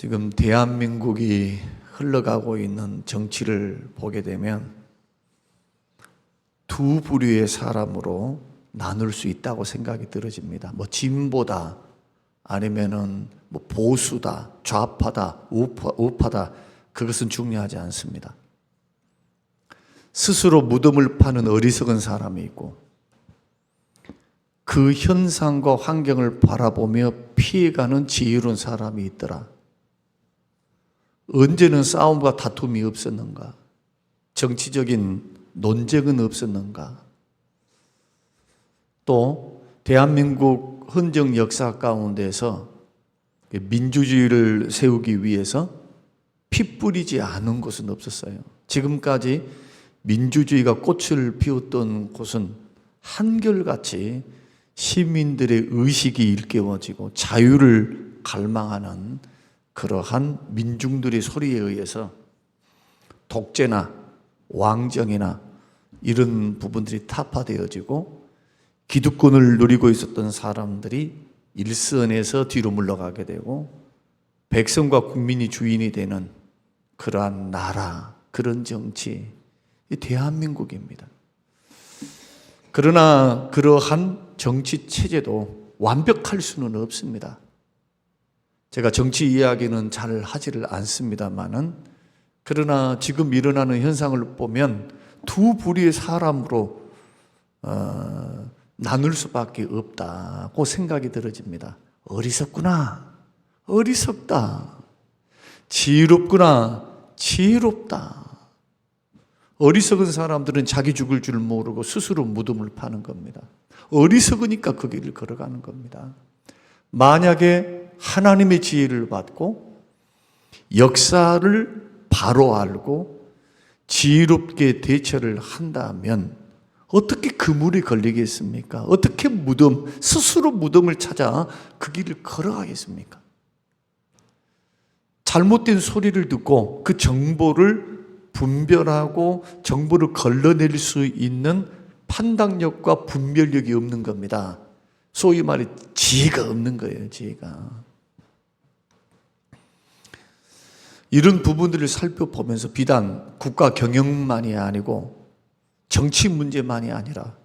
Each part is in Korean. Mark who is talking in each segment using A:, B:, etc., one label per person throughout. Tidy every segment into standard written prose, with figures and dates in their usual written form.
A: 지금 대한민국이 흘러가고 있는 정치를 보게 되면 두 부류의 사람으로 나눌 수 있다고 생각이 들어집니다. 진보다 아니면은 보수다, 좌파다, 우파다, 그것은 중요하지 않습니다. 스스로 무덤을 파는 어리석은 사람이 있고 그 현상과 환경을 바라보며 피해가는 지혜로운 사람이 있더라. 언제는 싸움과 다툼이 없었는가? 정치적인 논쟁은 없었는가? 또 대한민국 헌정 역사 가운데서 민주주의를 세우기 위해서 피 뿌리지 않은 곳은 없었어요. 지금까지 민주주의가 꽃을 피웠던 곳은 한결같이 시민들의 의식이 일깨워지고 자유를 갈망하는 그러한 민중들의 소리에 의해서 독재나 왕정이나 이런 부분들이 타파되어지고 기득권을 누리고 있었던 사람들이 일선에서 뒤로 물러가게 되고 백성과 국민이 주인이 되는 그러한 나라, 그런 정치, 이 대한민국입니다. 그러나 그러한 정치 체제도 완벽할 수는 없습니다. 제가 정치 이야기는 잘 하지를 않습니다만은, 그러나 지금 일어나는 현상을 보면 두 부류의 사람으로 나눌 수밖에 없다고 생각이 들어집니다. 어리석구나, 어리석다. 지혜롭구나, 지혜롭다. 어리석은 사람들은 자기 죽을 줄 모르고 스스로 무덤을 파는 겁니다. 어리석으니까 그 길을 걸어가는 겁니다. 만약에 하나님의 지혜를 받고 역사를 바로 알고 지혜롭게 대처를 한다면 어떻게 그물에 걸리겠습니까? 어떻게 스스로 무덤을 찾아 그 길을 걸어가겠습니까? 잘못된 소리를 듣고 그 정보를 분별하고 정보를 걸러낼 수 있는 판단력과 분별력이 없는 겁니다. 소위 말해 지혜가 없는 거예요, 지혜가. 이런 부분들을 살펴보면서 비단 국가 경영만이 아니고 정치 문제만이 아니라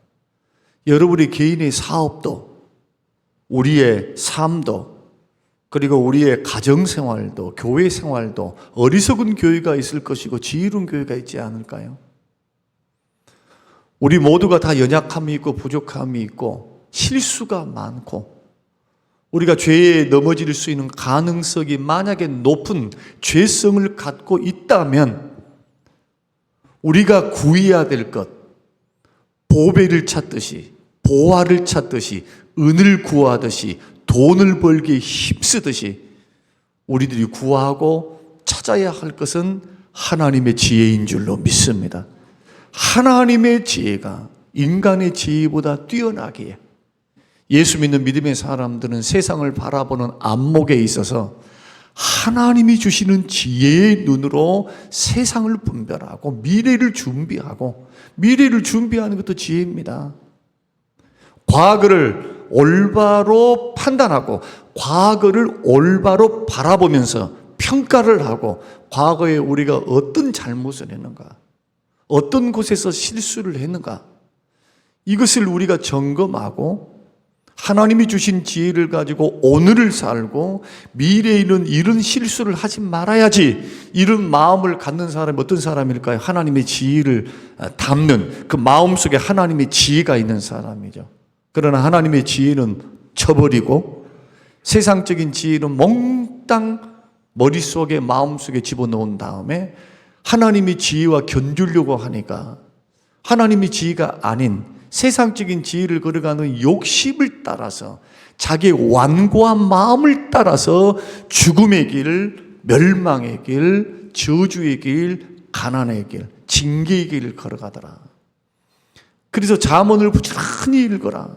A: 여러분의 개인의 사업도, 우리의 삶도, 그리고 우리의 가정생활도, 교회생활도 어리석은 교회가 있을 것이고 지혜로운 교회가 있지 않을까요? 우리 모두가 다 연약함이 있고 부족함이 있고 실수가 많고 우리가 죄에 넘어질 수 있는 가능성이 만약에 높은 죄성을 갖고 있다면 우리가 구해야 될 것, 보배를 찾듯이, 보화를 찾듯이, 은을 구하듯이, 돈을 벌기에 힘쓰듯이 우리들이 구하고 찾아야 할 것은 하나님의 지혜인 줄로 믿습니다. 하나님의 지혜가 인간의 지혜보다 뛰어나기에 예수 믿는 믿음의 사람들은 세상을 바라보는 안목에 있어서 하나님이 주시는 지혜의 눈으로 세상을 분별하고 미래를 준비하는 것도 지혜입니다. 과거를 올바로 판단하고 과거를 올바로 바라보면서 평가를 하고 과거에 우리가 어떤 잘못을 했는가, 어떤 곳에서 실수를 했는가, 이것을 우리가 점검하고 하나님이 주신 지혜를 가지고 오늘을 살고 미래에는 이런 실수를 하지 말아야지, 이런 마음을 갖는 사람이 어떤 사람일까요? 하나님의 지혜를 담는, 그 마음속에 하나님의 지혜가 있는 사람이죠. 그러나 하나님의 지혜는 쳐버리고 세상적인 지혜는 몽땅 머릿속에 마음속에 집어넣은 다음에 하나님의 지혜와 견주려고 하니까 하나님의 지혜가 아닌 세상적인 지혜를 걸어가는 욕심을 따라서 자기의 완고한 마음을 따라서 죽음의 길, 멸망의 길, 저주의 길, 가난의 길, 징계의 길을 걸어가더라. 그래서 잠언을 부지런히 읽어라.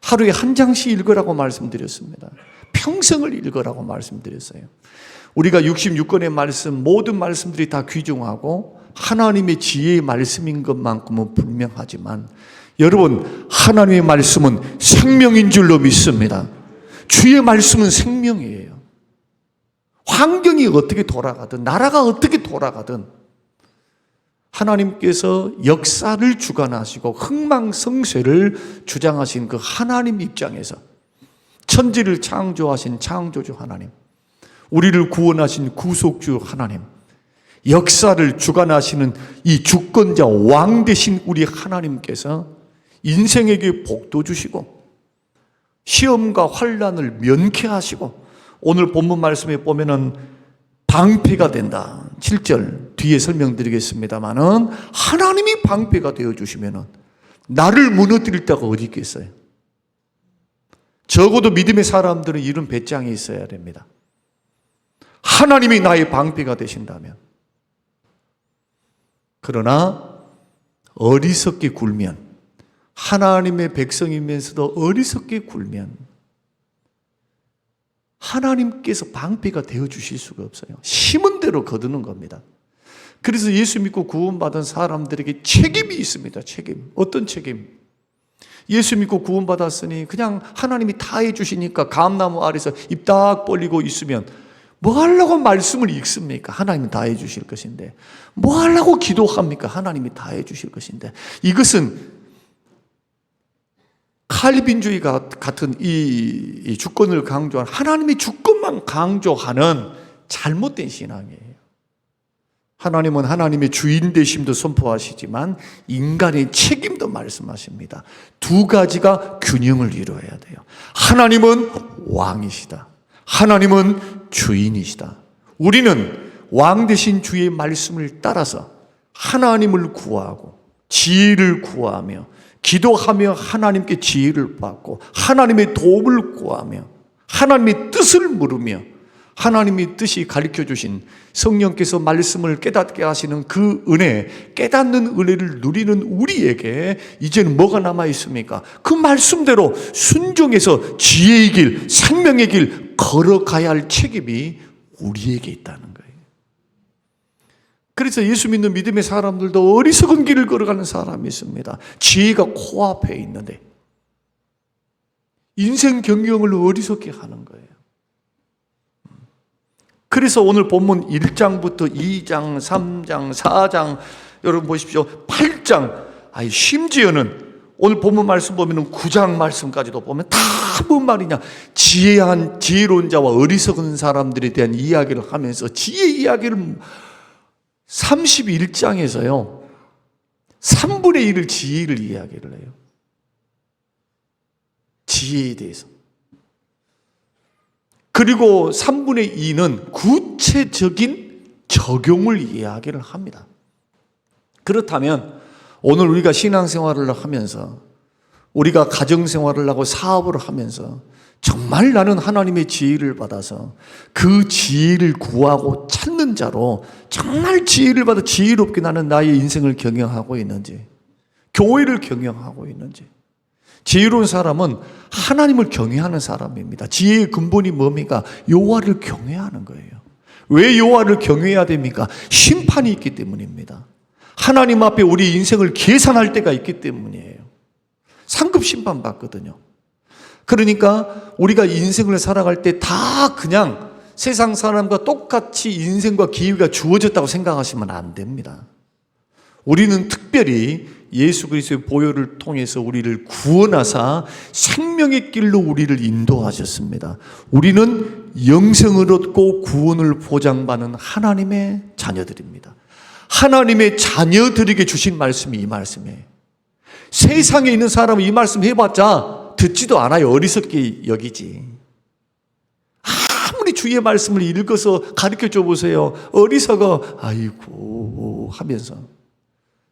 A: 하루에 한 장씩 읽으라고 말씀드렸습니다. 평생을 읽으라고 말씀드렸어요. 우리가 66권의 말씀, 모든 말씀들이 다 귀중하고 하나님의 지혜의 말씀인 것만큼은 분명하지만 여러분, 하나님의 말씀은 생명인 줄로 믿습니다. 주의 말씀은 생명이에요. 환경이 어떻게 돌아가든 나라가 어떻게 돌아가든 하나님께서 역사를 주관하시고 흥망성쇠를 주장하신 그 하나님 입장에서 천지를 창조하신 창조주 하나님, 우리를 구원하신 구속주 하나님, 역사를 주관하시는 이 주권자 왕 되신 우리 하나님께서 인생에게 복도 주시고 시험과 환난을 면케하시고 오늘 본문 말씀에 보면은 방패가 된다. 7절 뒤에 설명드리겠습니다만은 하나님이 방패가 되어 주시면은 나를 무너뜨릴 데가 어디 있겠어요? 적어도 믿음의 사람들은 이런 배짱이 있어야 됩니다. 하나님이 나의 방패가 되신다면. 그러나 어리석게 굴면, 하나님의 백성이면서도 어리석게 굴면 하나님께서 방패가 되어주실 수가 없어요. 심은 대로 거두는 겁니다. 그래서 예수 믿고 구원받은 사람들에게 책임이 있습니다. 책임. 어떤 책임? 예수 믿고 구원받았으니 그냥 하나님이 다 해주시니까 감나무 아래서 입 딱 벌리고 있으면 뭐 하려고 말씀을 읽습니까? 하나님이 다 해주실 것인데. 뭐 하려고 기도합니까? 하나님이 다 해주실 것인데. 이것은 칼빈주의 같은 이 주권을 강조한 하나님의 주권만 강조하는 잘못된 신앙이에요. 하나님은 하나님의 주인 되심도 선포하시지만 인간의 책임도 말씀하십니다. 두 가지가 균형을 이루어야 돼요. 하나님은 왕이시다. 하나님은 주인이시다. 우리는 왕 되신 주의 말씀을 따라서 하나님을 구하고 지혜를 구하며 기도하며 하나님께 지혜를 받고 하나님의 도움을 구하며 하나님의 뜻을 물으며 하나님의 뜻이 가르쳐 주신 성령께서 말씀을 깨닫게 하시는 그 은혜, 깨닫는 은혜를 누리는 우리에게 이제는 뭐가 남아 있습니까? 그 말씀대로 순종해서 지혜의 길, 생명의 길 걸어가야 할 책임이 우리에게 있다는 거예요. 그래서 예수 믿는 믿음의 사람들도 어리석은 길을 걸어가는 사람이 있습니다. 지혜가 코앞에 있는데 인생 경영을 어리석게 하는 거예요. 그래서 오늘 본문 1장부터 2장, 3장, 4장 여러분 보십시오. 8장, 심지어는 오늘 본문 말씀 보면 9장 말씀까지도 보면 다 뭔 말이냐, 지혜로운 자와 어리석은 사람들에 대한 이야기를 하면서 지혜 이야기를 31장에서요 3분의 1을 지혜를 이야기를 해요. 지혜에 대해서. 그리고 3분의 2는 구체적인 적용을 이야기를 합니다. 그렇다면 오늘 우리가 신앙생활을 하면서 우리가 가정생활을 하고 사업을 하면서 정말 나는 하나님의 지혜를 받아서 그 지혜를 구하고 찾는 자로 정말 지혜를 받아 지혜롭게 나는 나의 인생을 경영하고 있는지, 교회를 경영하고 있는지. 지혜로운 사람은 하나님을 경외하는 사람입니다. 지혜의 근본이 뭡니까? 여호와를 경외하는 거예요. 왜 여호와를 경외해야 됩니까? 심판이 있기 때문입니다. 하나님 앞에 우리 인생을 계산할 때가 있기 때문이에요. 상급 심판 받거든요. 그러니까 우리가 인생을 살아갈 때 다 그냥 세상 사람과 똑같이 인생과 기회가 주어졌다고 생각하시면 안 됩니다. 우리는 특별히 예수 그리스도의 보혈을 통해서 우리를 구원하사 생명의 길로 우리를 인도하셨습니다. 우리는 영생을 얻고 구원을 보장받는 하나님의 자녀들입니다. 하나님의 자녀들에게 주신 말씀이 이 말씀이에요. 세상에 있는 사람은 이 말씀 해봤자 듣지도 않아요. 어리석게 여기지. 아무리 주의 말씀을 읽어서 가르쳐줘 보세요. 어리석어 아이고 하면서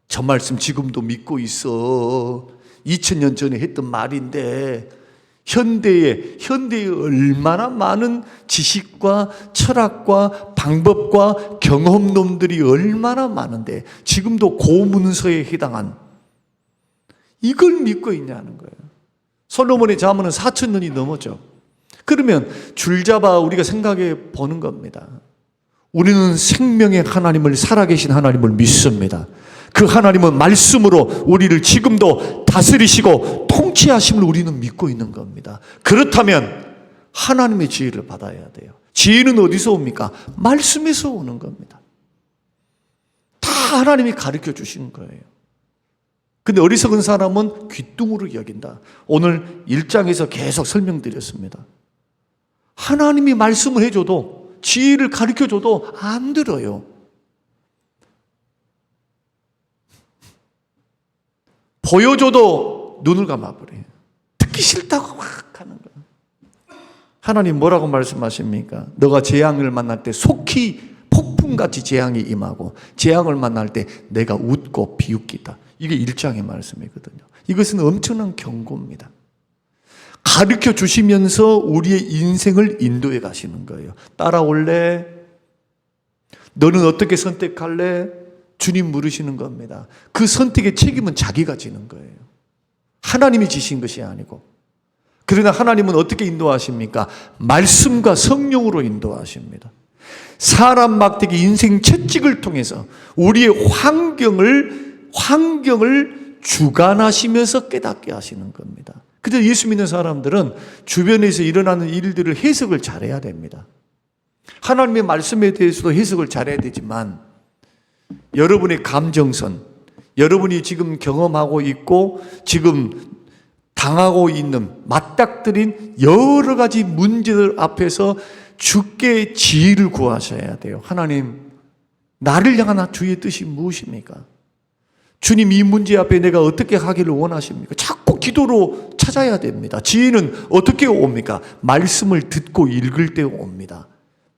A: 저 말씀 지금도 믿고 있어. 2000년 전에 했던 말인데 현대에 얼마나 많은 지식과 철학과 방법과 경험론들이 얼마나 많은데 지금도 고문서에 해당한 이걸 믿고 있냐는 거예요. 솔로몬의 잠언은 4000년이 넘었죠. 그러면 줄잡아 우리가 생각해 보는 겁니다. 우리는 생명의 하나님을, 살아계신 하나님을 믿습니다. 그 하나님은 말씀으로 우리를 지금도 다스리시고 통치하심을 우리는 믿고 있는 겁니다. 그렇다면 하나님의 지혜를 받아야 돼요. 지혜는 어디서 옵니까? 말씀에서 오는 겁니다. 다 하나님이 가르쳐 주시는 거예요. 근데 어리석은 사람은 귀뚱으로 여긴다. 오늘 1장에서 계속 설명드렸습니다. 하나님이 말씀을 해줘도, 지혜를 가르쳐줘도 안 들어요. 보여줘도 눈을 감아버려요. 듣기 싫다고 막 하는 거예요. 하나님 뭐라고 말씀하십니까? 너가 재앙을 만날 때 속히 폭풍같이 재앙이 임하고 재앙을 만날 때 내가 웃고 비웃기다. 이게 1장의 말씀이거든요. 이것은 엄청난 경고입니다. 가르쳐 주시면서 우리의 인생을 인도해 가시는 거예요. 따라올래? 너는 어떻게 선택할래? 주님 물으시는 겁니다. 그 선택의 책임은 자기가 지는 거예요. 하나님이 지신 것이 아니고. 그러나 하나님은 어떻게 인도하십니까? 말씀과 성령으로 인도하십니다. 사람 막대기 인생 채찍을 통해서 우리의 환경을 주관하시면서 깨닫게 하시는 겁니다. 그래서 예수 믿는 사람들은 주변에서 일어나는 일들을 해석을 잘해야 됩니다. 하나님의 말씀에 대해서도 해석을 잘해야 되지만 여러분의 감정선, 여러분이 지금 경험하고 있고 지금 당하고 있는 맞닥뜨린 여러 가지 문제들 앞에서 주께 지혜를 구하셔야 돼요. 하나님, 나를 향한 주의 뜻이 무엇입니까? 주님, 이 문제 앞에 내가 어떻게 하기를 원하십니까? 자꾸 기도로 찾아야 됩니다. 지혜는 어떻게 옵니까? 말씀을 듣고 읽을 때 옵니다.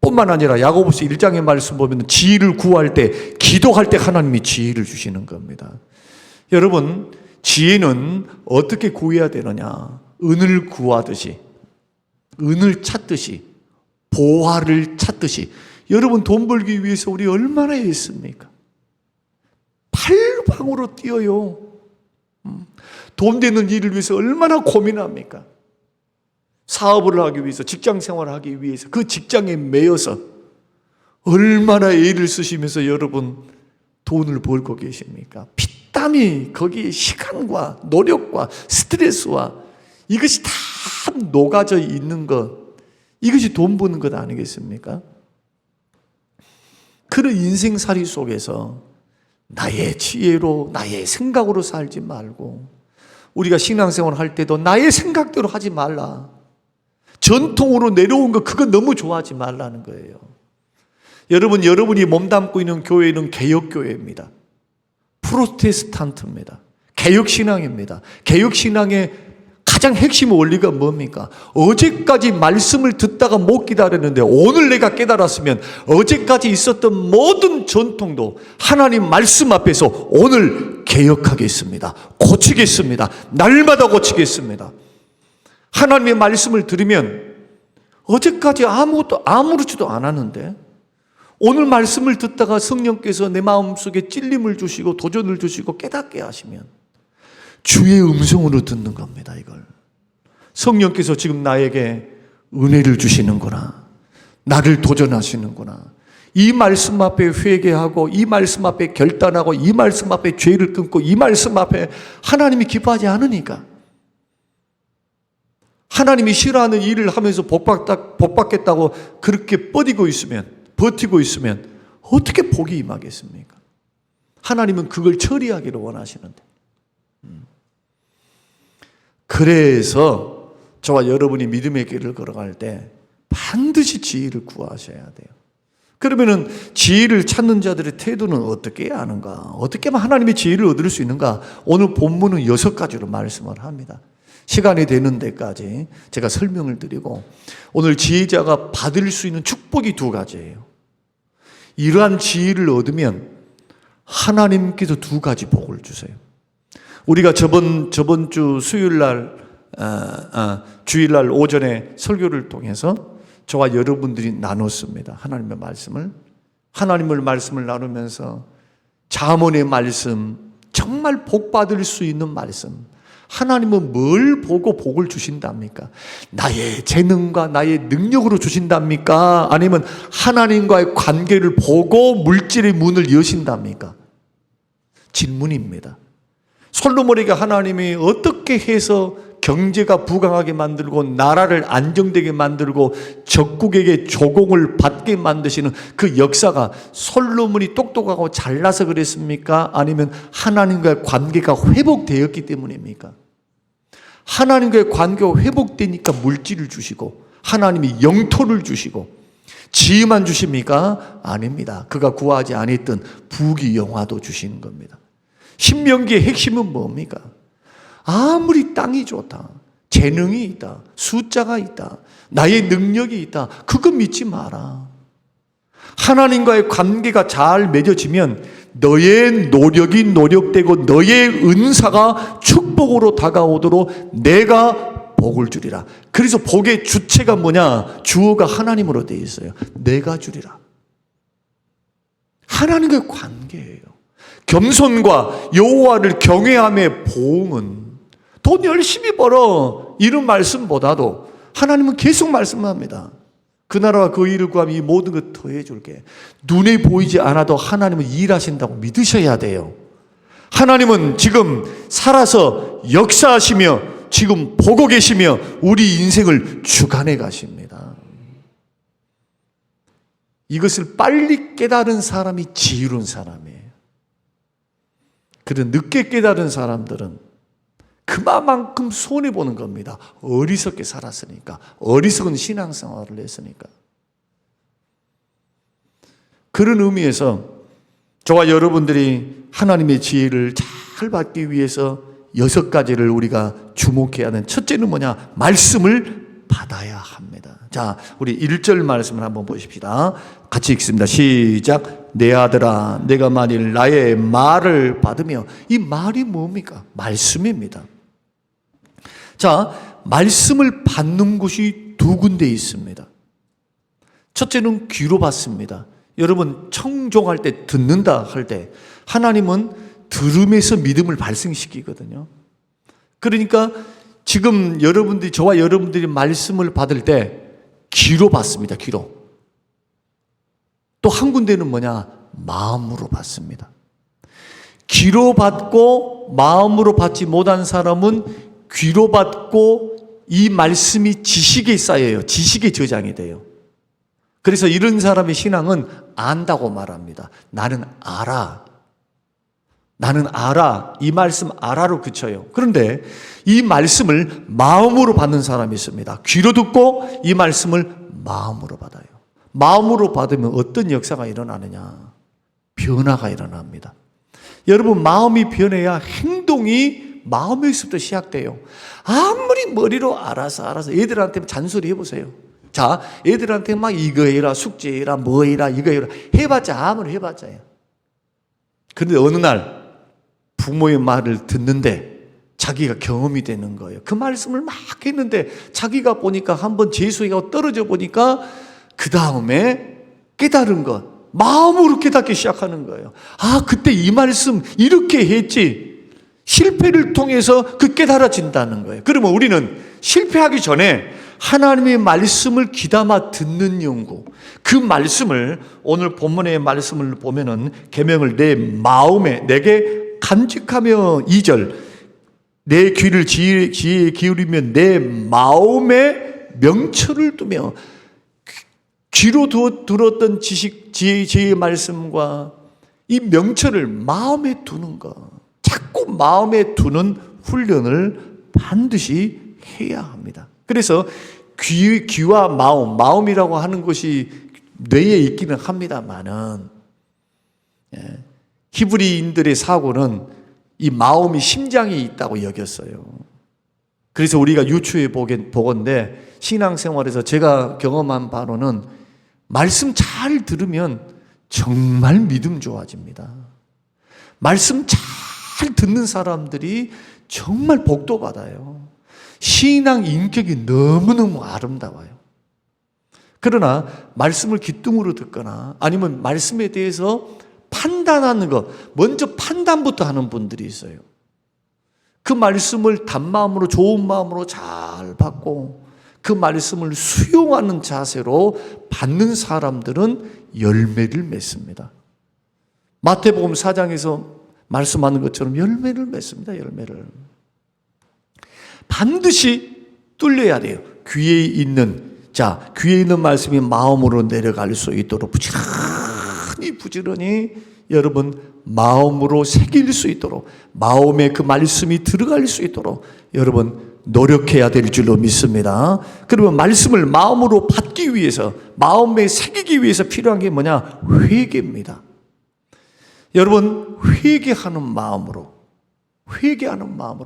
A: 뿐만 아니라 야고보서 1장의 말씀 보면 지혜를 구할 때, 기도할 때 하나님이 지혜를 주시는 겁니다. 여러분, 지혜는 어떻게 구해야 되느냐? 은을 구하듯이, 은을 찾듯이, 보화를 찾듯이. 여러분, 돈 벌기 위해서 우리 얼마나 했습니까? 팔방으로 뛰어요. 돈 되는 일을 위해서 얼마나 고민합니까? 사업을 하기 위해서, 직장 생활을 하기 위해서 그 직장에 매여서 얼마나 애를 쓰시면서 여러분 돈을 벌고 계십니까? 피땀이 거기에 시간과 노력과 스트레스와 이것이 다 녹아져 있는 것, 이것이 돈 버는 것 아니겠습니까? 그런 인생살이 속에서 나의 지혜로, 나의 생각으로 살지 말고, 우리가 신앙생활 할 때도 나의 생각대로 하지 말라. 전통으로 내려온 거 그거 너무 좋아하지 말라는 거예요. 여러분, 여러분이 몸담고 있는 교회는 개혁교회입니다. 프로테스탄트입니다. 개혁신앙입니다. 개혁신앙의 가장 핵심 원리가 뭡니까? 어제까지 말씀을 듣다가 못 기다렸는데 오늘 내가 깨달았으면 어제까지 있었던 모든 전통도 하나님 말씀 앞에서 오늘 개혁하겠습니다. 고치겠습니다. 날마다 고치겠습니다. 하나님의 말씀을 들으면 어제까지 아무렇지도 않았는데 오늘 말씀을 듣다가 성령께서 내 마음속에 찔림을 주시고 도전을 주시고 깨닫게 하시면 주의 음성으로 듣는 겁니다. 이걸 성령께서 지금 나에게 은혜를 주시는구나, 나를 도전하시는구나, 이 말씀 앞에 회개하고 이 말씀 앞에 결단하고 이 말씀 앞에 죄를 끊고 이 말씀 앞에 하나님이 기뻐하지 않으니까, 하나님이 싫어하는 일을 하면서 복받겠다고 그렇게 버티고 있으면 어떻게 복이 임하겠습니까? 하나님은 그걸 처리하기를 원하시는데. 그래서 저와 여러분이 믿음의 길을 걸어갈 때 반드시 지혜를 구하셔야 돼요. 그러면은 지혜를 찾는 자들의 태도는 어떻게 해야 하는가? 어떻게 하면 하나님의 지혜를 얻을 수 있는가? 오늘 본문은 6가지로 말씀을 합니다. 시간이 되는 데까지 제가 설명을 드리고, 오늘 지혜자가 받을 수 있는 축복이 2가지예요. 이러한 지혜를 얻으면 하나님께서 2가지 복을 주세요. 우리가 저번 주 수요일날 주일날 오전에 설교를 통해서 저와 여러분들이 나눴습니다. 하나님의 말씀을 나누면서 잠언의 말씀, 정말 복 받을 수 있는 말씀, 하나님은 뭘 보고 복을 주신답니까? 나의 재능과 나의 능력으로 주신답니까? 아니면 하나님과의 관계를 보고 물질의 문을 여신답니까? 질문입니다. 솔로몬에게 하나님이 어떻게 해서 경제가 부강하게 만들고 나라를 안정되게 만들고 적국에게 조공을 받게 만드시는 그 역사가 솔로몬이 똑똑하고 잘나서 그랬습니까? 아니면 하나님과의 관계가 회복되었기 때문입니까? 하나님과의 관계가 회복되니까 물질을 주시고 하나님이 영토를 주시고 지혜만 주십니까? 아닙니다. 그가 구하지 아니했던 부귀영화도 주시는 겁니다. 신명기의 핵심은 뭡니까? 아무리 땅이 좋다, 재능이 있다, 숫자가 있다, 나의 능력이 있다, 그거 믿지 마라. 하나님과의 관계가 잘 맺어지면 너의 노력이 노력되고 너의 은사가 축복으로 다가오도록 내가 복을 주리라. 그래서 복의 주체가 뭐냐? 주어가 하나님으로 되어 있어요. 내가 주리라. 하나님과의 관계예요. 겸손과 여호와를 경외함의 보응은 돈 열심히 벌어 이런 말씀보다도 하나님은 계속 말씀합니다. 그 나라와 그 일을 구하면 이 모든 것 더해 줄게. 눈에 보이지 않아도 하나님은 일하신다고 믿으셔야 돼요. 하나님은 지금 살아서 역사하시며 지금 보고 계시며 우리 인생을 주관해 가십니다. 이것을 빨리 깨달은 사람이 지혜로운 사람이에요. 그런 늦게 깨달은 사람들은 그만큼 손해보는 겁니다. 어리석게 살았으니까. 어리석은 신앙생활을 했으니까. 그런 의미에서 저와 여러분들이 하나님의 지혜를 잘 받기 위해서 6가지를 우리가 주목해야 하는 첫째는 뭐냐? 말씀을 받아야 합니다. 자, 우리 1절 말씀을 한번 보십시다. 같이 읽습니다. 시작. 내 아들아, 내가 만일 나의 말을 받으며, 이 말이 뭡니까? 말씀입니다. 자, 말씀을 받는 곳이 두 군데 있습니다. 첫째는 귀로 받습니다. 여러분 청종할 때, 듣는다 할 때 하나님은 들음에서 믿음을 발생시키거든요. 그러니까 지금 여러분들이, 저와 여러분들이 말씀을 받을 때 귀로 받습니다. 귀로. 또 한 군데는 뭐냐? 마음으로 받습니다. 귀로 받고 마음으로 받지 못한 사람은 귀로 받고 이 말씀이 지식에 쌓여요. 지식의 저장이 돼요. 그래서 이런 사람의 신앙은 안다고 말합니다. 나는 알아. 나는 알아. 이 말씀 알아로 그쳐요. 그런데 이 말씀을 마음으로 받는 사람이 있습니다. 귀로 듣고 이 말씀을 마음으로 받아요. 마음으로 받으면 어떤 역사가 일어나느냐? 변화가 일어납니다. 여러분, 마음이 변해야 행동이 마음에서부터 시작돼요. 아무리 머리로 알아서 애들한테 잔소리 해보세요. 자, 애들한테 막 이거 해라, 숙제 해라, 뭐 해라, 이거 해라 해봤자 아무리 해봤자요. 그런데 어느 날 부모의 말을 듣는데 자기가 경험이 되는 거예요. 그 말씀을 막 했는데 자기가 보니까 한번 재수해가 떨어져 보니까 그 다음에 깨달은 것, 마음으로 깨닫기 시작하는 거예요. 아, 그때 이 말씀 이렇게 했지. 실패를 통해서 그 깨달아진다는 거예요. 그러면 우리는 실패하기 전에 하나님의 말씀을 귀담아 듣는 연구, 그 말씀을 오늘 본문의 말씀을 보면은 계명을 내 마음에 내게 간직하며 2절 내 귀를 지혜에 기울이며 내 마음에 명철을 두며 귀로 들었던 지혜의 말씀과 이 명철을 마음에 두는 것, 자꾸 마음에 두는 훈련을 반드시 해야 합니다. 그래서 귀와 마음이라고 하는 것이 뇌에 있기는 합니다만은 히브리인들의 사고는 이 마음이 심장에 있다고 여겼어요. 그래서 우리가 유추해 보건대 신앙생활에서 제가 경험한 바로는 말씀 잘 들으면 정말 믿음 좋아집니다. 말씀 잘 듣는 사람들이 정말 복도 받아요. 신앙 인격이 너무너무 아름다워요. 그러나 말씀을 귓등으로 듣거나 아니면 말씀에 대해서 판단하는 것, 먼저 판단부터 하는 분들이 있어요. 그 말씀을 단마음으로 좋은 마음으로 잘 받고 그 말씀을 수용하는 자세로 받는 사람들은 열매를 맺습니다. 마태복음 4장에서 말씀하는 것처럼 열매를 맺습니다. 열매를. 반드시 뚫려야 돼요. 귀에 있는 말씀이 마음으로 내려갈 수 있도록 부지런히 여러분 마음으로 새길 수 있도록, 마음에 그 말씀이 들어갈 수 있도록 여러분 노력해야 될 줄로 믿습니다. 그러면 말씀을 마음으로 받기 위해서, 마음에 새기기 위해서 필요한 게 뭐냐? 회개입니다. 여러분 회개하는 마음으로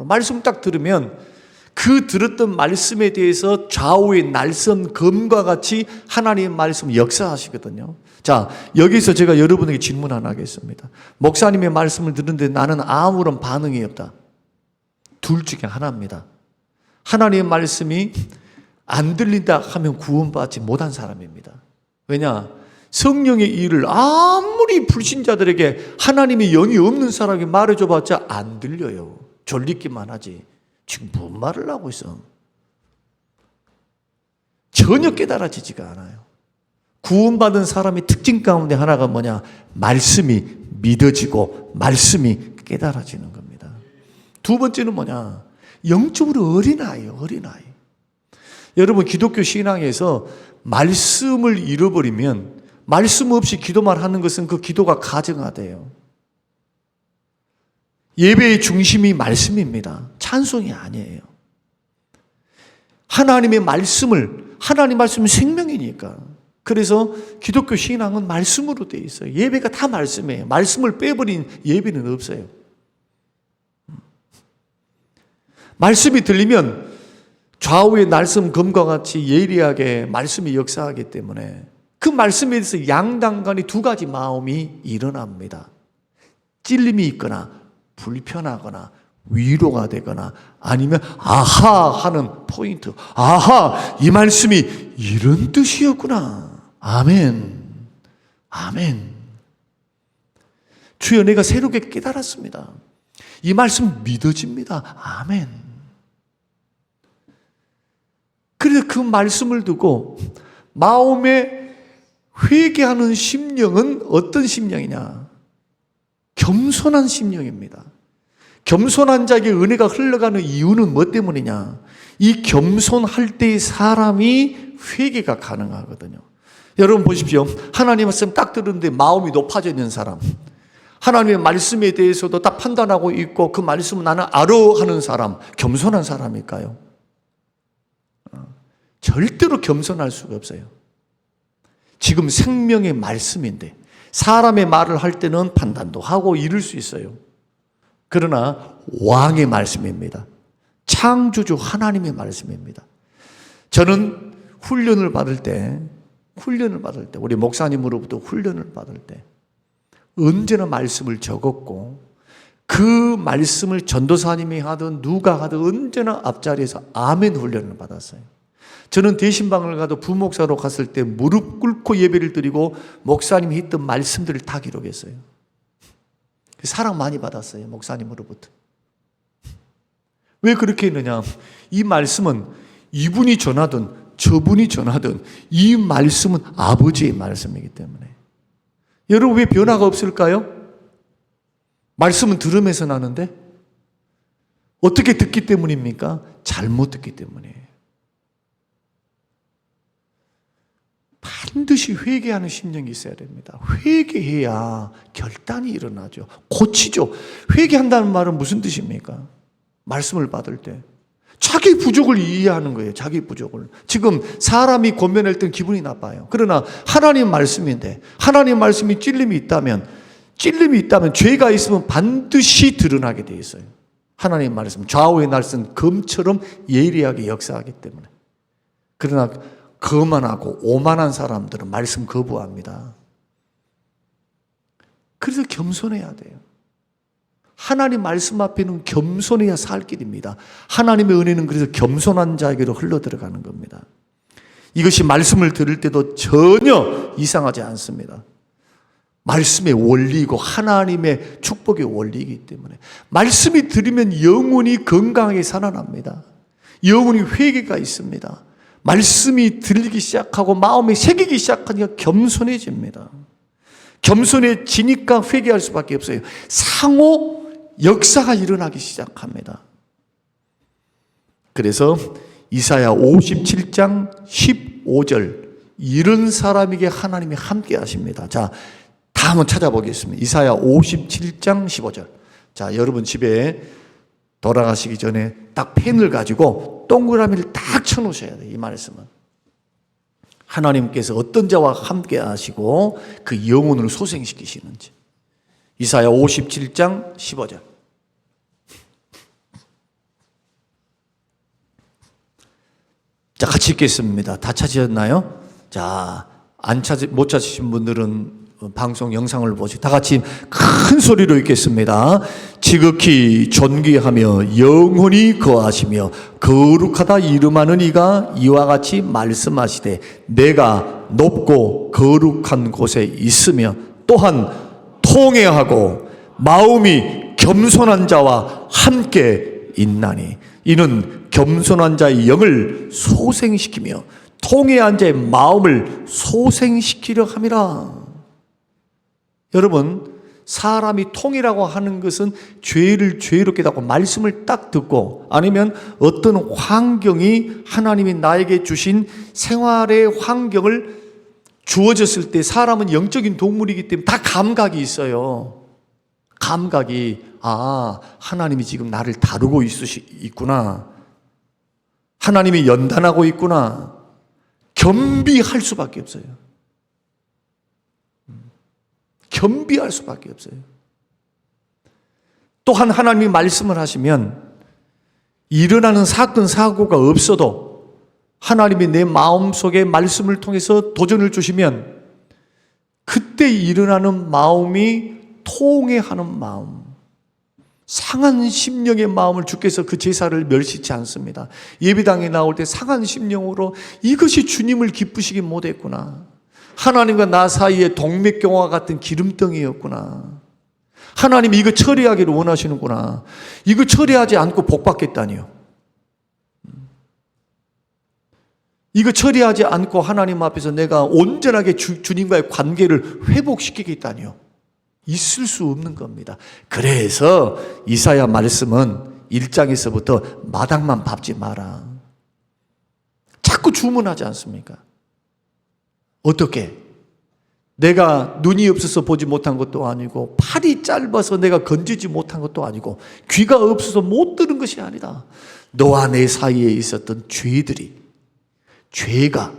A: 말씀 딱 들으면 그 들었던 말씀에 대해서 좌우의 날선 검과 같이 하나님의 말씀 역사하시거든요. 자, 여기서 제가 여러분에게 질문 하나 하겠습니다. 목사님의 말씀을 듣는데 나는 아무런 반응이 없다. 둘 중에 하나입니다. 하나님의 말씀이 안 들린다 하면 구원받지 못한 사람입니다. 왜냐? 성령의 일을 아무리 불신자들에게 하나님의 영이 없는 사람이 말해줘봤자 안 들려요. 졸리기만 하지. 지금 뭔 말을 하고 있어? 전혀 깨달아지지가 않아요. 구원받은 사람의 특징 가운데 하나가 뭐냐? 말씀이 믿어지고 말씀이 깨달아지는 겁니다. 두 번째는 뭐냐? 영적으로 어린아이예요. 어린아이. 여러분 기독교 신앙에서 말씀을 잃어버리면, 말씀 없이 기도만 하는 것은 그 기도가 가증하대요. 예배의 중심이 말씀입니다. 찬송이 아니에요. 하나님 말씀은 생명이니까. 그래서 기독교 신앙은 말씀으로 되어 있어요. 예배가 다 말씀이에요. 말씀을 빼버린 예배는 없어요. 말씀이 들리면 좌우의 날선 검과 같이 예리하게 말씀이 역사하기 때문에 그 말씀에 대해서 양당간의 두 가지 마음이 일어납니다. 찔림이 있거나 불편하거나 위로가 되거나 아니면 아하 하는 포인트. 아하, 이 말씀이 이런 뜻이었구나. 아멘. 아멘. 주여, 내가 새롭게 깨달았습니다. 이 말씀 믿어집니다. 아멘. 그래서 그 말씀을 두고 마음에 회개하는 심령은 어떤 심령이냐? 겸손한 심령입니다. 겸손한 자에게 은혜가 흘러가는 이유는 뭐 때문이냐? 이 겸손할 때의 사람이 회개가 가능하거든요. 여러분 보십시오. 하나님 말씀 딱 들었는데 마음이 높아져 있는 사람, 하나님의 말씀에 대해서도 딱 판단하고 있고 그 말씀은 나는 알아 하는 사람, 겸손한 사람일까요? 절대로 겸손할 수가 없어요. 지금 생명의 말씀인데 사람의 말을 할 때는 판단도 하고 이럴 수 있어요. 그러나 왕의 말씀입니다. 창조주 하나님의 말씀입니다. 저는 훈련을 받을 때 우리 목사님으로부터 훈련을 받을 때 언제나 말씀을 적었고 그 말씀을 전도사님이 하든 누가 하든 언제나 앞자리에서 아멘 훈련을 받았어요. 저는 대신방을 가도 부목사로 갔을 때 무릎 꿇고 예배를 드리고 목사님이 했던 말씀들을 다 기록했어요. 사랑 많이 받았어요, 목사님으로부터. 왜 그렇게 했느냐? 이 말씀은 이분이 전하든 저분이 전하든 이 말씀은 아버지의 말씀이기 때문에. 여러분, 왜 변화가 없을까요? 말씀은 들으면서 나는데 어떻게 듣기 때문입니까? 잘못 듣기 때문이에요. 반드시 회개하는 심령이 있어야 됩니다. 회개해야 결단이 일어나죠. 고치죠. 회개한다는 말은 무슨 뜻입니까? 말씀을 받을 때 자기 부족을 이해하는 거예요. 자기 부족을. 지금 사람이 권면할 땐 기분이 나빠요. 그러나 하나님 말씀인데, 하나님 말씀이 찔림이 있다면 죄가 있으면 반드시 드러나게 돼 있어요. 하나님 말씀, 좌우의 날선 검처럼 예리하게 역사하기 때문에. 그러나 거만하고 오만한 사람들은 말씀 거부합니다. 그래서 겸손해야 돼요. 하나님 말씀 앞에는 겸손해야 살 길입니다. 하나님의 은혜는 그래서 겸손한 자에게로 흘러들어가는 겁니다. 이것이 말씀을 들을 때도 전혀 이상하지 않습니다. 말씀의 원리이고 하나님의 축복의 원리이기 때문에 말씀이 들으면 영혼이 건강하게 살아납니다. 영혼이 회개가 있습니다. 말씀이 들리기 시작하고 마음이 새기기 시작하니까 겸손해집니다. 겸손해지니까 회개할 수밖에 없어요. 상호 역사가 일어나기 시작합니다. 그래서 이사야 57장 15절, 이런 사람에게 하나님이 함께 하십니다. 자, 다 한번 찾아보겠습니다. 이사야 57장 15절. 자, 여러분 집에 돌아가시기 전에 딱 펜을 가지고 동그라미를 딱 쳐놓으셔야 돼요. 이 말씀은 하나님께서 어떤 자와 함께 하시고 그 영혼을 소생시키시는지. 이사야 57장 15절. 자, 같이 읽겠습니다. 다 찾으셨나요? 자, 못 찾으신 분들은 방송 영상을 보시고 다 같이 큰 소리로 읽겠습니다. 지극히 존귀하며 영원히 거하시며 거룩하다 이름하는 이가 이와 같이 말씀하시되 내가 높고 거룩한 곳에 있으며 또한 통회하고 마음이 겸손한 자와 함께 있나니 이는 겸손한 자의 영을 소생시키며 통회한 자의 마음을 소생시키려 함이라. 여러분, 사람이 통이라고 하는 것은 죄를 죄롭게 하고 말씀을 딱 듣고 아니면 어떤 환경이 하나님이 나에게 주신 생활의 환경을 주어졌을 때, 사람은 영적인 동물이기 때문에 다 감각이 있어요. 감각이, 하나님이 지금 나를 다루고 있구나, 하나님이 연단하고 있구나, 겸비할 수밖에 없어요. 겸비할 수밖에 없어요. 또한 하나님이 말씀을 하시면 일어나는 사건 사고가 없어도 하나님이 내 마음속에 말씀을 통해서 도전을 주시면 그때 일어나는 마음이 통회하는 마음, 상한 심령의 마음을 주께서 그 제사를 멸시치 않습니다. 예배당에 나올 때 상한 심령으로 이것이 주님을 기쁘시게 못했구나, 하나님과 나 사이에 동맥경화 같은 기름덩이였구나, 하나님이 이거 처리하기를 원하시는구나, 이거 처리하지 않고 복받겠다니요, 이거 처리하지 않고 하나님 앞에서 내가 온전하게 주님과의 관계를 회복시키겠다니요, 있을 수 없는 겁니다. 그래서 이사야 말씀은 1장에서부터 마당만 밟지 마라, 자꾸 주문하지 않습니까? 어떻게? 내가 눈이 없어서 보지 못한 것도 아니고, 팔이 짧아서 내가 건지지 못한 것도 아니고, 귀가 없어서 못 들은 것이 아니다. 너와 내 사이에 있었던 죄가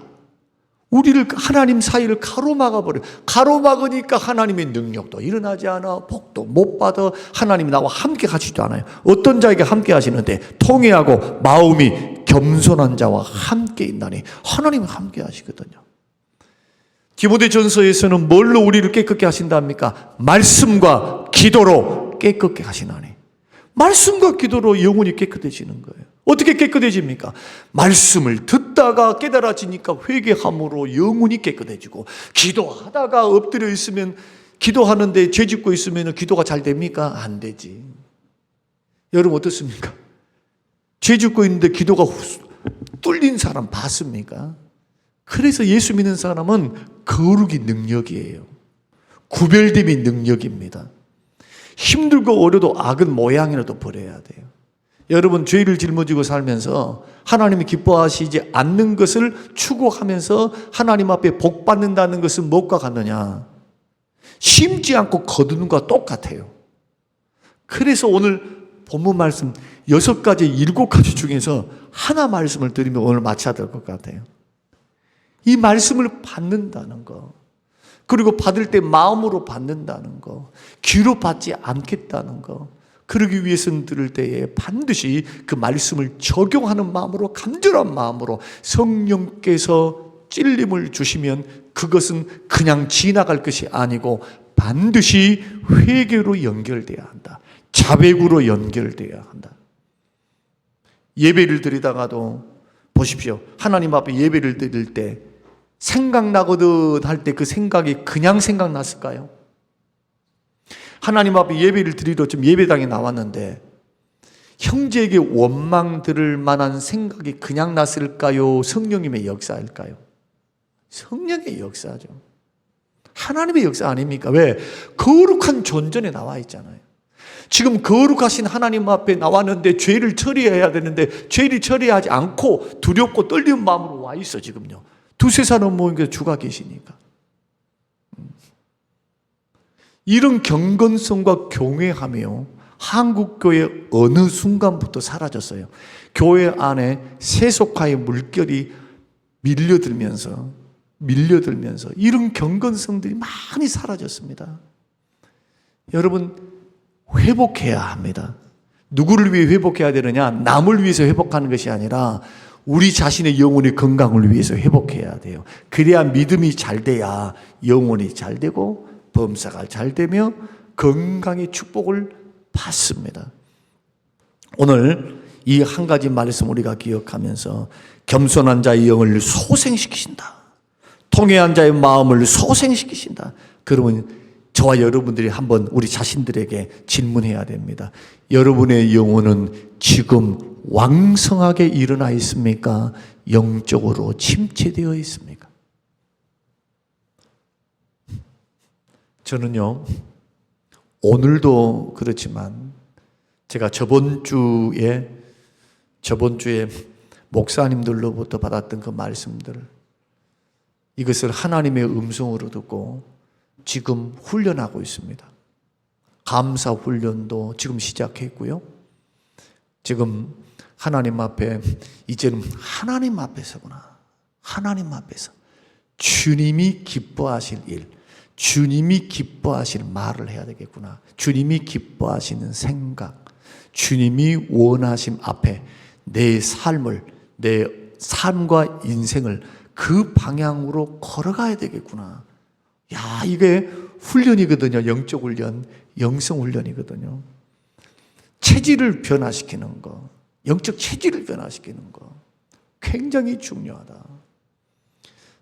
A: 우리를, 하나님 사이를 가로막아버려. 가로막으니까 하나님의 능력도 일어나지 않아, 복도 못 받아, 하나님이 나와 함께 하시지도 않아요. 어떤 자에게 함께 하시는데 통회하고 마음이 겸손한 자와 함께 있나니, 하나님은 함께 하시거든요. 디모데전서에서는 뭘로 우리를 깨끗게 하신답니까? 말씀과 기도로 깨끗게 하시나니. 말씀과 기도로 영혼이 깨끗해지는 거예요. 어떻게 깨끗해집니까? 말씀을 듣다가 깨달아지니까 회개함으로 영혼이 깨끗해지고, 기도하다가 엎드려 있으면, 기도하는데 죄 짓고 있으면 기도가 잘 됩니까? 안 되지. 여러분 어떻습니까? 죄 짓고 있는데 기도가 뚫린 사람 봤습니까? 그래서 예수 믿는 사람은 거룩이 능력이에요. 구별됨이 능력입니다. 힘들고 어려도 악은 모양이라도 버려야 돼요. 여러분, 죄를 짊어지고 살면서 하나님이 기뻐하시지 않는 것을 추구하면서 하나님 앞에 복 받는다는 것은 무엇과 같느냐? 심지 않고 거두는 것과 똑같아요. 그래서 오늘 본문 말씀 6가지, 7가지 중에서 하나 말씀을 드리면 오늘 마쳐야 될 것 같아요. 이 말씀을 받는다는 거, 그리고 받을 때 마음으로 받는다는 거, 귀로 받지 않겠다는 거, 그러기 위해서는 들을 때에 반드시 그 말씀을 적용하는 마음으로, 간절한 마음으로 성령께서 찔림을 주시면 그것은 그냥 지나갈 것이 아니고 반드시 회개로 연결돼야 한다. 자백으로 연결돼야 한다. 예배를 드리다가도 보십시오. 하나님 앞에 예배를 드릴 때 생각나거든 할 때 그 생각이 그냥 생각났을까요? 하나님 앞에 예배를 드리러 좀 예배당에 나왔는데 형제에게 원망 들을 만한 생각이 그냥 났을까요? 성령님의 역사일까요? 성령의 역사죠. 하나님의 역사 아닙니까? 왜? 거룩한 존전에 나와 있잖아요. 지금 거룩하신 하나님 앞에 나왔는데 죄를 처리해야 되는데 죄를 처리하지 않고 두렵고 떨리는 마음으로 와 있어 지금요. 두세 살은 모인 주가 계시니까. 이런 경건성과 경외하며 한국교회 어느 순간부터 사라졌어요. 교회 안에 세속화의 물결이 밀려들면서 이런 경건성들이 많이 사라졌습니다. 여러분, 회복해야 합니다. 누구를 위해 회복해야 되느냐? 남을 위해서 회복하는 것이 아니라 우리 자신의 영혼의 건강을 위해서 회복해야 돼요. 그래야 믿음이 잘 돼야 영혼이 잘 되고 범사가 잘 되며 건강의 축복을 받습니다. 오늘 이 한 가지 말씀 우리가 기억하면서 겸손한 자의 영을 소생시키신다. 통회한 자의 마음을 소생시키신다. 그러면 저와 여러분들이 한번 우리 자신들에게 질문해야 됩니다. 여러분의 영혼은 지금 왕성하게 일어나 있습니까? 영적으로 침체되어 있습니까? 저는요, 오늘도 그렇지만 제가 저번 주에 목사님들로부터 받았던 그 말씀들, 이것을 하나님의 음성으로 듣고 지금 훈련하고 있습니다. 감사 훈련도 지금 시작했고요. 지금 하나님 앞에, 이제는 하나님 앞에서구나. 하나님 앞에서 주님이 기뻐하실 일, 주님이 기뻐하실 말을 해야 되겠구나. 주님이 기뻐하시는 생각, 주님이 원하심 앞에 내 삶과 인생을 그 방향으로 걸어가야 되겠구나. 야, 이게 훈련이거든요. 영적 훈련, 영성 훈련이거든요. 체질을 변화시키는 거, 영적 체질을 변화시키는 거 굉장히 중요하다.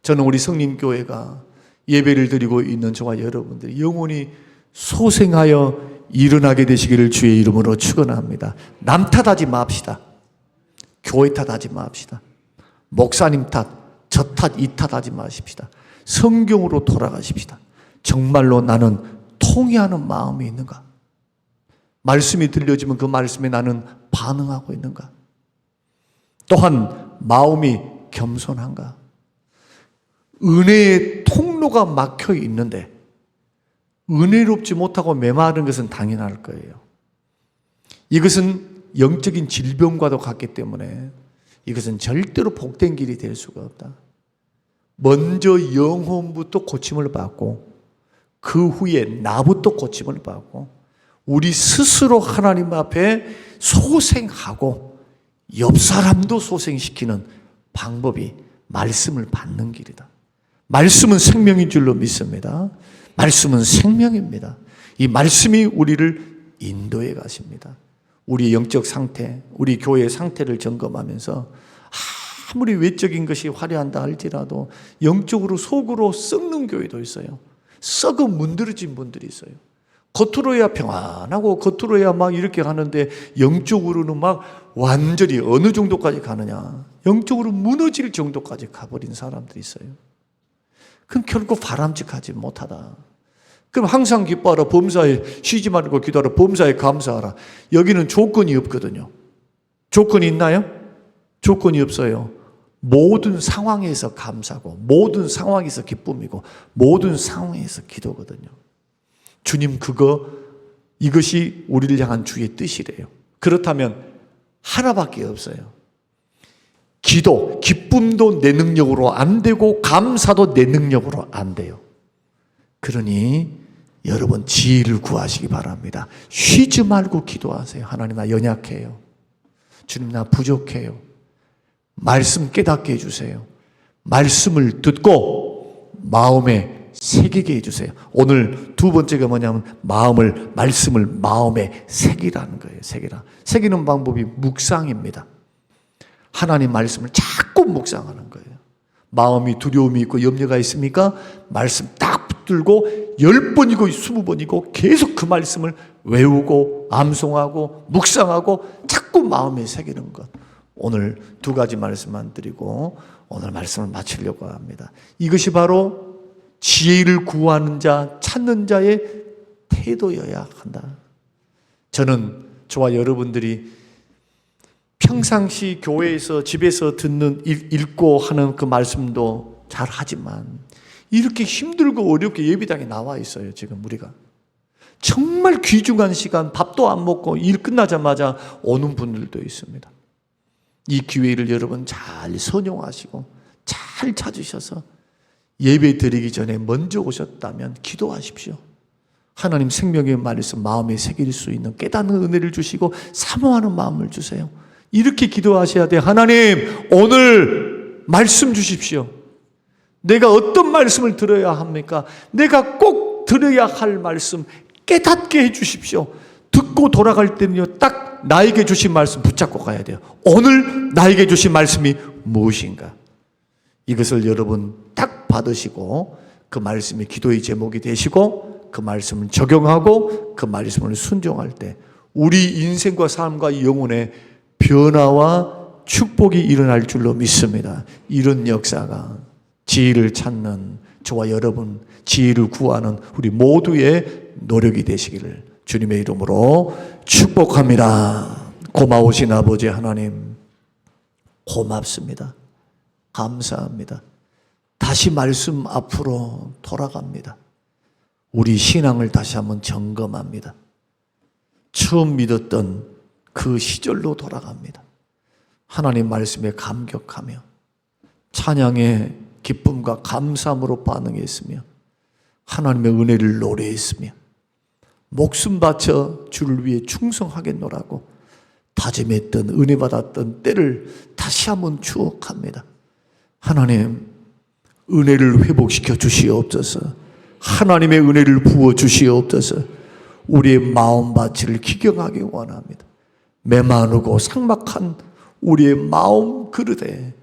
A: 저는 우리 성림교회가 예배를 드리고 있는 저와 여러분들이 영혼이 소생하여 일어나게 되시기를 주의 이름으로 축원합니다. 남 탓하지 맙시다. 교회 탓하지 맙시다. 목사님 탓, 저 탓, 이 탓하지 마십시다. 성경으로 돌아가십시다. 정말로 나는 통회하는 마음이 있는가? 말씀이 들려지면 그 말씀에 나는 반응하고 있는가? 또한 마음이 겸손한가? 은혜의 통로가 막혀 있는데 은혜롭지 못하고 메마른 것은 당연할 거예요. 이것은 영적인 질병과도 같기 때문에 이것은 절대로 복된 길이 될 수가 없다. 먼저 영혼부터 고침을 받고 그 후에 나부터 고침을 받고 우리 스스로 하나님 앞에 소생하고 옆 사람도 소생시키는 방법이 말씀을 받는 길이다. 말씀은 생명인 줄로 믿습니다. 말씀은 생명입니다. 이 말씀이 우리를 인도해 가십니다. 우리 영적 상태, 우리 교회의 상태를 점검하면서 아무리 외적인 것이 화려한다 할지라도 영적으로 속으로 썩는 교회도 있어요. 썩어 문드러진 분들이 있어요. 겉으로야 평안하고 겉으로야 막 이렇게 가는데 영적으로는 막 완전히 어느 정도까지 가느냐, 영적으로 무너질 정도까지 가버린 사람들이 있어요. 그럼 결국 바람직하지 못하다. 그럼 항상 기뻐하라, 범사에 쉬지 말고 기도하라, 범사에 감사하라. 여기는 조건이 없거든요. 조건이 있나요? 조건이 없어요. 모든 상황에서 감사고 모든 상황에서 기쁨이고 모든 상황에서 기도거든요. 주님 이것이 우리를 향한 주의 뜻이래요. 그렇다면 하나밖에 없어요. 기쁨도 내 능력으로 안 되고 감사도 내 능력으로 안 돼요. 그러니 여러분 지혜를 구하시기 바랍니다. 쉬지 말고 기도하세요. 하나님, 나 연약해요. 주님, 나 부족해요. 말씀 깨닫게 해주세요. 말씀을 듣고 마음에 새기게 해주세요. 오늘 두 번째가 뭐냐면 말씀을 마음에 새기라는 거예요. 새기는 방법이 묵상입니다. 하나님 말씀을 자꾸 묵상하는 거예요. 마음이 두려움이 있고 염려가 있습니까? 말씀 딱 붙들고 10번이고 20번이고 계속 그 말씀을 외우고 암송하고 묵상하고 자꾸 마음에 새기는 것. 오늘 두 가지 말씀만 드리고 오늘 말씀을 마치려고 합니다. 이것이 바로 지혜를 구하는 자, 찾는 자의 태도여야 한다. 저는 저와 여러분들이 평상시 교회에서 집에서 듣는 읽고 하는 그 말씀도 잘 하지만 이렇게 힘들고 어렵게 예배당에 나와 있어요. 지금 우리가 정말 귀중한 시간, 밥도 안 먹고 일 끝나자마자 오는 분들도 있습니다. 이 기회를 여러분 잘 선용하시고 잘 찾으셔서 예배 드리기 전에 먼저 오셨다면 기도하십시오. 하나님 생명의 말씀 마음에 새길 수 있는 깨닫는 은혜를 주시고 사모하는 마음을 주세요. 이렇게 기도하셔야 돼요. 하나님, 오늘 말씀 주십시오. 내가 어떤 말씀을 들어야 합니까? 내가 꼭 들어야 할 말씀 깨닫게 해 주십시오. 듣고 돌아갈 때는요, 딱 나에게 주신 말씀 붙잡고 가야 돼요. 오늘 나에게 주신 말씀이 무엇인가? 이것을 여러분 딱 받으시고 그 말씀이 기도의 제목이 되시고 그 말씀을 적용하고 그 말씀을 순종할 때 우리 인생과 삶과 영혼의 변화와 축복이 일어날 줄로 믿습니다. 이런 역사가 지혜를 찾는 저와 여러분, 지혜를 구하는 우리 모두의 노력이 되시기를 주님의 이름으로 축복합니다. 고마우신 아버지 하나님, 고맙습니다. 감사합니다. 다시 말씀 앞으로 돌아갑니다. 우리 신앙을 다시 한번 점검합니다. 처음 믿었던 그 시절로 돌아갑니다. 하나님 말씀에 감격하며 찬양의 기쁨과 감사함으로 반응했으며 하나님의 은혜를 노래했으며 목숨 바쳐 주를 위해 충성하겠노라고 다짐했던 은혜 받았던 때를 다시 한번 추억합니다. 하나님, 은혜를 회복시켜 주시옵소서. 하나님의 은혜를 부어 주시옵소서. 우리의 마음밭을 기경하기 원합니다. 메마르고 삭막한 우리의 마음 그릇에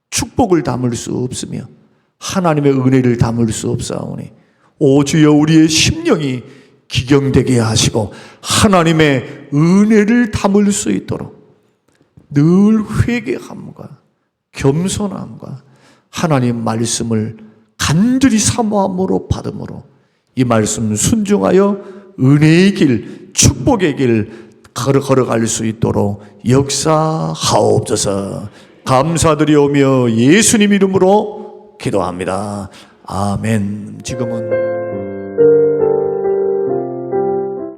A: 축복을 담을 수 없으며 하나님의 은혜를 담을 수 없사오니 오 주여, 우리의 심령이 기경되게 하시고 하나님의 은혜를 담을 수 있도록 늘 회개함과 겸손함과 하나님 말씀을 간절히 사모함으로 받음으로 이 말씀 순종하여 은혜의 길, 축복의 길 걸어갈 수 있도록 역사하옵소서. 감사드리오며 예수님 이름으로 기도합니다. 아멘. 지금은